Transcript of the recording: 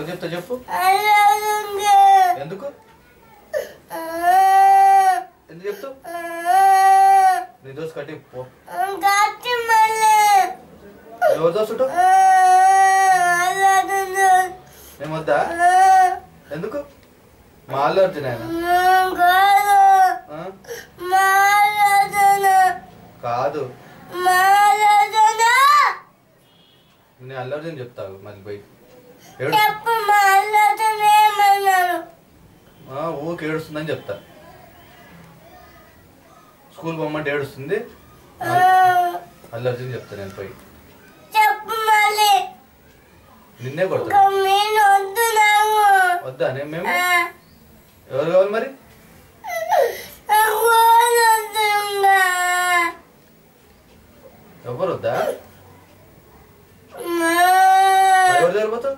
ఎవరు చెప్తా చెప్పు. ఎందుకు ఎందుకు చెప్తావు? నీ దోస్తు కట్టి పో. ఎవరు దోస్తుటో ఏమొద్దా? ఎందుకు? మా అల్లు అర్జున్ ఆయన కాదు. నేను అల్లు అర్జున్ చెప్తావు మళ్ళీ పోయి ఊరికి ఏడుస్తుందని చెప్తా. స్కూల్ పొమ్మంటే ఏడుస్తుంది అల్లు అర్జున్ చెప్తా నేను పోయి. నిన్నే కొడతా. వద్దా? మేము ఎవరు కావాలి మరి? ఎవరు వద్దా? ఎవరు జరిగిపోతావు?